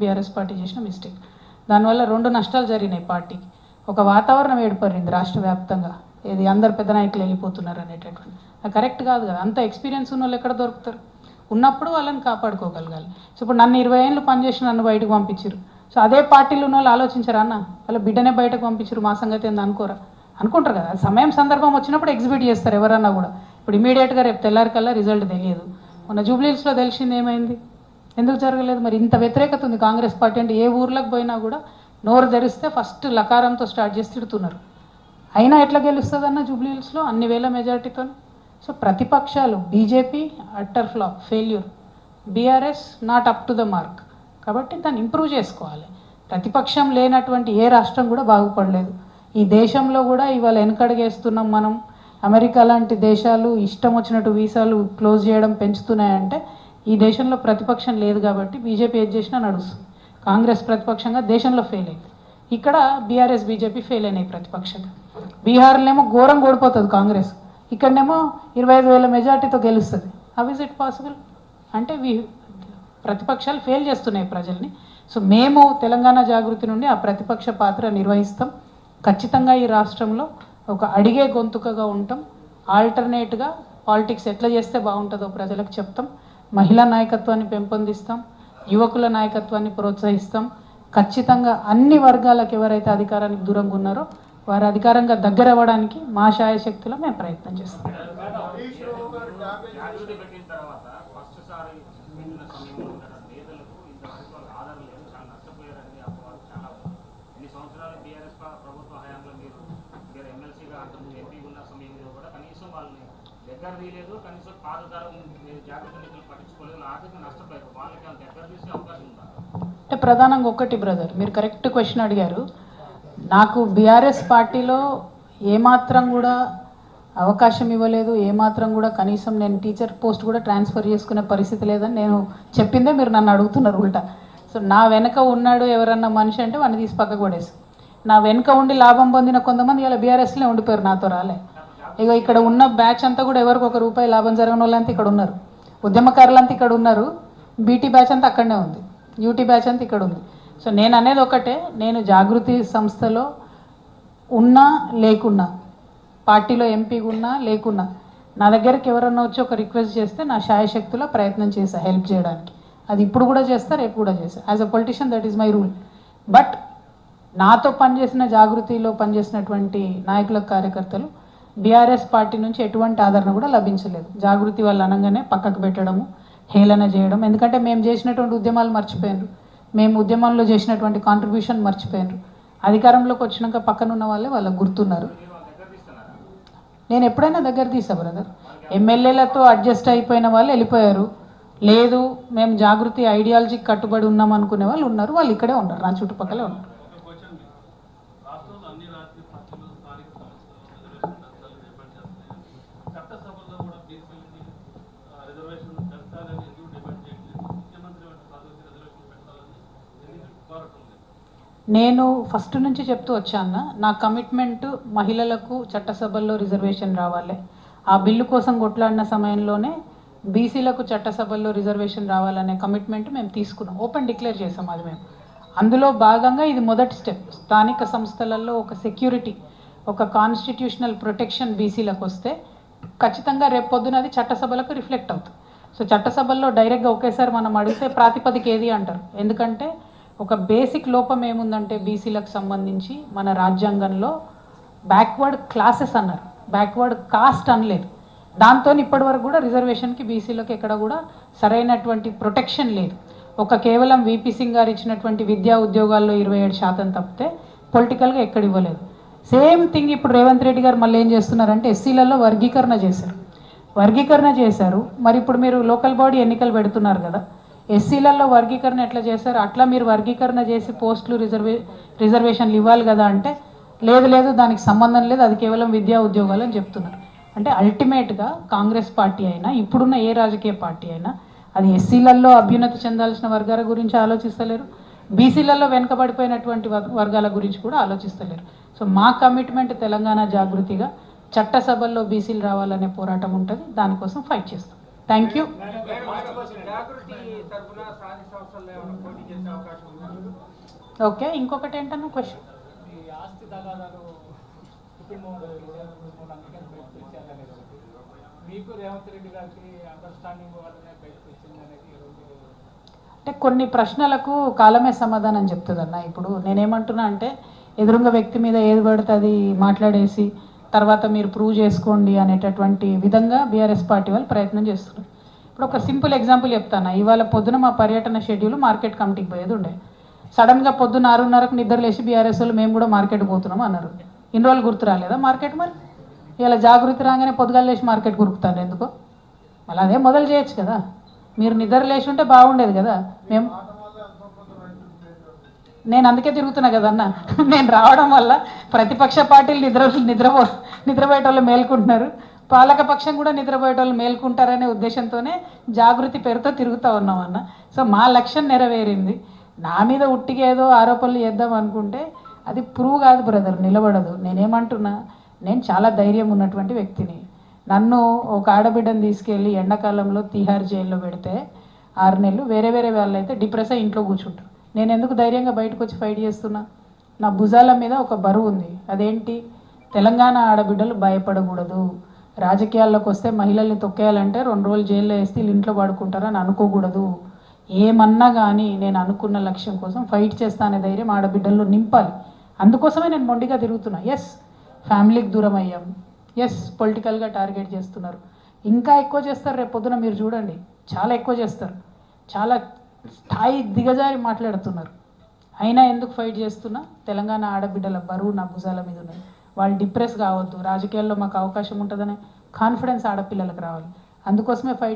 BRS party చేసిన mistake. దానివల్ల రెండు నష్టాలు జరిగినాయి పార్టీకి. ఒక వాతావరణం ఏర్పడింది రాష్ట్ర వ్యాప్తంగా, ఇది అందరు పెద్ద నాయకులు వెళ్ళిపోతున్నారు అనేటటువంటి. అది కరెక్ట్ కాదు కదా. అంత ఎక్స్పీరియన్స్ ఉన్న వాళ్ళు ఎక్కడ దొరుకుతారు? ఉన్నప్పుడు వాళ్ళని కాపాడుకోగలగాలి. సో ఇప్పుడు నన్ను 20 ఏళ్ళు పనిచేసి నన్ను బయటకు పంపించారు. సో అదే పార్టీలో ఉన్న వాళ్ళు ఆలోచించారా అన్న, వాళ్ళ బిడ్డనే బయటకు పంపించారు, మా సంగతి ఏంది అనుకోరా? అనుకుంటారు కదా. సమయం సందర్భం వచ్చినప్పుడు ఎగ్జిబిట్ చేస్తారు ఎవరన్నా కూడా. ఇప్పుడు ఇమీడియట్గా రేపు తెల్లారికల్లా రిజల్ట్ తెలియదు. మొన్న జూబ్లీహిల్స్లో తెలిసింది ఏమైంది, ఎందుకు జరగలేదు? మరి ఇంత వ్యతిరేకత ఉంది కాంగ్రెస్ పార్టీ అంటే. ఏ ఊర్లకు పోయినా కూడా నోరు తెరిస్తే ఫస్ట్ లకారంతో స్టార్ట్ చేసి తిడుతున్నారు. అయినా ఎట్లా గెలుస్తుంది అన్న జూబ్లీహిల్స్లో అన్ని వేల మెజార్టీతో? సో ప్రతిపక్షాలు, BJP utter flop, failure, BRS not up to the mark. కాబట్టి దాన్ని ఇంప్రూవ్ చేసుకోవాలి. ప్రతిపక్షం లేనటువంటి ఏ రాష్ట్రం కూడా బాగుపడలేదు. ఈ దేశంలో కూడా ఇవాళ వెనకడుగేస్తున్నాం మనం. అమెరికా లాంటి దేశాలు ఇష్టం వచ్చినట్టు వీసాలు క్లోజ్ చేయడం పెంచుతున్నాయంటే ఈ దేశంలో ప్రతిపక్షం లేదు కాబట్టి బీజేపీ ఏది చేసినా నడుస్తుంది. కాంగ్రెస్ ప్రతిపక్షంగా దేశంలో ఫెయిల్ అయింది. ఇక్కడ బీఆర్ఎస్ బీజేపీ ఫెయిల్ అయినాయి ప్రతిపక్షంగా. బీహార్లోనేమో ఘోరం ఓడిపోతుంది కాంగ్రెస్, ఇక్కడనేమో 25,000 మెజార్టీతో గెలుస్తుంది. How is it possible? అంటే ప్రతిపక్షాలు ఫెయిల్ చేస్తున్నాయి ప్రజల్ని. సో మేము తెలంగాణ జాగృతి నుండి ఆ ప్రతిపక్ష పాత్ర నిర్వహిస్తాం. ఖచ్చితంగా ఈ రాష్ట్రంలో ఒక అడిగే గొంతుకగా ఉంటాం. ఆల్టర్నేట్గా పాలిటిక్స్ ఎట్లా చేస్తే బాగుంటుందో ప్రజలకు చెప్తాం. మహిళా నాయకత్వాన్ని పెంపొందిస్తాం, యువకుల నాయకత్వాన్ని ప్రోత్సహిస్తాం. ఖచ్చితంగా అన్ని వర్గాలకు ఎవరైతే అధికారానికి దూరంగా ఉన్నారో వారు అధికారంగా దగ్గర అవ్వడానికి మా శాయశక్తిలో మేము ప్రయత్నం చేస్తాం. అంటే ప్రధానంగా ఒకటి బ్రదర్, మీరు కరెక్ట్ క్వశ్చన్ అడిగారు. నాకు బీఆర్ఎస్ పార్టీలో ఏమాత్రం కూడా అవకాశం ఇవ్వలేదు, ఏమాత్రం కూడా కనీసం నేను టీచర్ పోస్ట్ కూడా ట్రాన్స్ఫర్ చేసుకునే పరిస్థితి లేదని నేను చెప్పిందే మీరు నన్ను అడుగుతున్నారు ఉల్టా. సో నా వెనక ఉన్నాడు ఎవరన్నా మనిషి అంటే వాడిని తీసి పక్కకు పడేసి, నా వెనక ఉండి లాభం పొందిన కొంతమంది ఇలా బీఆర్ఎస్లో ఉండిపోయారు, నాతో రాలే. ఇక ఇక్కడ ఉన్న బ్యాచ్ అంతా కూడా ఎవరికి ₹1 లాభం జరగని వాళ్ళంతా ఇక్కడ ఉన్నారు, ఉద్యమకారులంతా ఇక్కడ ఉన్నారు, బీటీ బ్యాచ్ అంతా అక్కడనే ఉంది, యూటీ బ్యాచ్ అంతా ఇక్కడ ఉంది. సో నేను అనేది ఒకటే, నేను జాగృతి సంస్థలో ఉన్నా లేకున్నా, పార్టీలో ఎంపీగా ఉన్నా లేకున్నా, నా దగ్గరికి ఎవరన్నా వచ్చి ఒక రిక్వెస్ట్ చేస్తే నా శాయశక్తిలో ప్రయత్నం చేశా హెల్ప్ చేయడానికి. అది ఇప్పుడు కూడా చేస్తా, రేపు కూడా చేస్తా. As a politician that is my rule. But నాతో పనిచేసిన జాగృతిలో పనిచేసినటువంటి నాయకుల కార్యకర్తలు బీఆర్ఎస్ పార్టీ నుంచి ఎటువంటి ఆదరణ కూడా లభించలేదు. జాగృతి వాళ్ళు అనగానే పక్కకు పెట్టడము, హేళన చేయడం. ఎందుకంటే మేము చేసినటువంటి ఉద్యమాలు మర్చిపోయారు, మేము ఉద్యమంలో చేసినటువంటి కాంట్రిబ్యూషన్ మర్చిపోయారు. అధికారంలోకి వచ్చినాక పక్కనున్న వాళ్ళే వాళ్ళకు గుర్తున్నారు. నేను ఎప్పుడైనా దగ్గర తీసా బ్రదర్. ఎమ్మెల్యేలతో అడ్జస్ట్ అయిపోయిన వాళ్ళు వెళ్ళిపోయారు. లేదు మేము జాగృతి ఐడియాలజీకి కట్టుబడి ఉన్నాం అనుకునే వాళ్ళు ఉన్నారు, వాళ్ళు ఇక్కడే ఉన్నారు, నా చుట్టుపక్కలే ఉన్నారు. నేను ఫస్ట్ నుంచి చెప్తూ వచ్చాను, నా కమిట్మెంట్ మహిళలకు చట్టసభల్లో రిజర్వేషన్ రావాలి. ఆ బిల్లు కోసం కొట్లాడిన సమయంలోనే బీసీలకు చట్టసభల్లో రిజర్వేషన్ రావాలనే కమిట్మెంట్ మేము తీసుకున్నాం, ఓపెన్ డిక్లేర్ చేసాం అది మేము. అందులో భాగంగా ఇది మొదటి స్టెప్. స్థానిక సంస్థలలో ఒక సెక్యూరిటీ, ఒక కాన్స్టిట్యూషనల్ ప్రొటెక్షన్ బీసీలకు వస్తే ఖచ్చితంగా రేపు పొద్దున అది చట్టసభలకు రిఫ్లెక్ట్ అవుతుంది. సో చట్టసభల్లో డైరెక్ట్గా ఒకేసారి మనం అడిగితే ప్రాతిపదిక ఏది అంటారు. ఎందుకంటే ఒక బేసిక్ లోపం ఏముందంటే బీసీలకు సంబంధించి మన రాజ్యాంగంలో బ్యాక్వర్డ్ క్లాసెస్ అన్నారు, బ్యాక్వర్డ్ కాస్ట్ అనలేదు. దాంతో ఇప్పటి వరకు కూడా రిజర్వేషన్కి బీసీలకు ఎక్కడ కూడా సరైనటువంటి ప్రొటెక్షన్ లేదు. ఒక కేవలం వీపీ సింగ్ గారు ఇచ్చినటువంటి విద్యా ఉద్యోగాల్లో 27% తప్పితే పొలిటికల్గా ఎక్కడ ఇవ్వలేదు. సేమ్ థింగ్ ఇప్పుడు రేవంత్ రెడ్డి గారు మళ్ళీ ఏం చేస్తున్నారంటే ఎస్సీలలో వర్గీకరణ చేశారు. మరి ఇప్పుడు మీరు లోకల్ బాడీ ఎన్నికలు పెడుతున్నారు కదా, ఎస్సీలలో వర్గీకరణ ఎట్లా చేశారు, అట్లా మీరు వర్గీకరణ చేసి పోస్టులు రిజర్వేషన్లు ఇవ్వాలి కదా అంటే లేదు దానికి సంబంధం లేదు, అది కేవలం విద్యా ఉద్యోగాలు అని చెప్తున్నారు. అంటే అల్టిమేట్గా కాంగ్రెస్ పార్టీ అయినా ఇప్పుడున్న ఏ రాజకీయ పార్టీ అయినా అది ఎస్సీలలో అభ్యున్నతి చెందాల్సిన వర్గాల గురించి ఆలోచిస్తలేరు, బీసీలలో వెనుకబడిపోయినటువంటి వర్గాల గురించి కూడా ఆలోచిస్తలేరు. సో మా కమిట్మెంట్ తెలంగాణ జాగృతిగా చట్టసభల్లో బీసీలు రావాలనే పోరాటం ఉంటుంది, దానికోసం ఫైట్ చేస్తాం. Thank you. ఓకే, ఇంకొకటి ఏంటన్నా క్వశ్చన్? అంటే కొన్ని ప్రశ్నలకు కాలమే సమాధానం చెప్తుందన్న. ఇప్పుడు నేనేమంటున్నా అంటే ఎదురుంగ వ్యక్తి మీద ఏది పడితే అది మాట్లాడేసి తర్వాత మీరు ప్రూవ్ చేసుకోండి అనేటటువంటి విధంగా బీఆర్ఎస్ పార్టీ వాళ్ళు ప్రయత్నం చేస్తున్నారు. ఇప్పుడు ఒక సింపుల్ ఎగ్జాంపుల్ చెప్తాను. ఇవాళ పొద్దున మా పర్యటన షెడ్యూల్ మార్కెట్ కమిటీకి పోయేది ఉండే. సడన్గా పొద్దున్న 6:30కు నిద్ర లేచి బీఆర్ఎస్ వాళ్ళు మేము కూడా మార్కెట్ పోతున్నాం అన్నారు. ఇన్ని రోజులు గుర్తు రాలేదా మార్కెట్? మరి ఇలా జాగృతి రాగానే పొద్దుగాలు లేచి మార్కెట్ గురుకుతాను ఎందుకు? మళ్ళీ అదే మొదలు చేయొచ్చు కదా. మీరు నిద్ర లేచి ఉంటే బాగుండేది కదా. నేను అందుకే తిరుగుతున్నా కదన్న. నేను రావడం వల్ల ప్రతిపక్ష పార్టీలు నిద్రపోయేటోళ్ళు మేల్కుంటున్నారు, పాలకపక్షం కూడా నిద్రపోయేటోళ్ళు మేల్కుంటారనే ఉద్దేశంతోనే జాగృతి పేరుతో తిరుగుతూ ఉన్నాం అన్న. సో మా లక్ష్యం నెరవేరింది. నా మీద ఉట్టిగా ఏదో ఆరోపణలు చేద్దాం అనుకుంటే అది ప్రూవ్ కాదు బ్రదర్, నిలబడదు. నేనేమంటున్నా, నేను చాలా ధైర్యం ఉన్నటువంటి వ్యక్తిని. నన్ను ఒక ఆడబిడ్డను తీసుకెళ్ళి ఎండాకాలంలో తిహార్ జైల్లో పెడితే 6 నెలలు వేరే వేరే వాళ్ళు అయితే డిప్రెస్ అయ్యి ఇంట్లో కూర్చుంటారు. నేను ఎందుకు ధైర్యంగా బయటకు వచ్చి ఫైట్ చేస్తున్నా? నా భుజాల మీద ఒక బరువు ఉంది. అదేంటి? తెలంగాణ ఆడబిడ్డలు భయపడకూడదు. రాజకీయాల్లోకి వస్తే మహిళల్ని తొక్కేయాలంటే 2 రోజులు జైల్లో వేస్తే వీళ్ళు ఇంట్లో పడుకుంటారని అనుకోకూడదు. ఏమన్నా కానీ నేను అనుకున్న లక్ష్యం కోసం ఫైట్ చేస్తానే ధైర్యం ఆడబిడ్డల్లో నింపాలి. అందుకోసమే నేను మొండిగా తిరుగుతున్నా. ఎస్, ఫ్యామిలీకి దూరం అయ్యాం. ఎస్, పొలిటికల్గా టార్గెట్ చేస్తున్నారు. ఇంకా ఎక్కువ చేస్తారు. రేపు పొద్దున మీరు చూడండి, చాలా ఎక్కువ చేస్తారు. చాలా స్థాయి దిగజారి మాట్లాడుతున్నారు. అయినా ఎందుకు ఫైట్ చేస్తున్నా? తెలంగాణ ఆడబిడ్డల బరువు నా భుజాల మీద ఉన్నది. వాళ్ళు డిప్రెస్ కావద్దు, రాజకీయాల్లో మాకు అవకాశం ఉంటుందనే కాన్ఫిడెన్స్ ఆడపిల్లలకు రావాలి. అందుకోసమే ఫైట్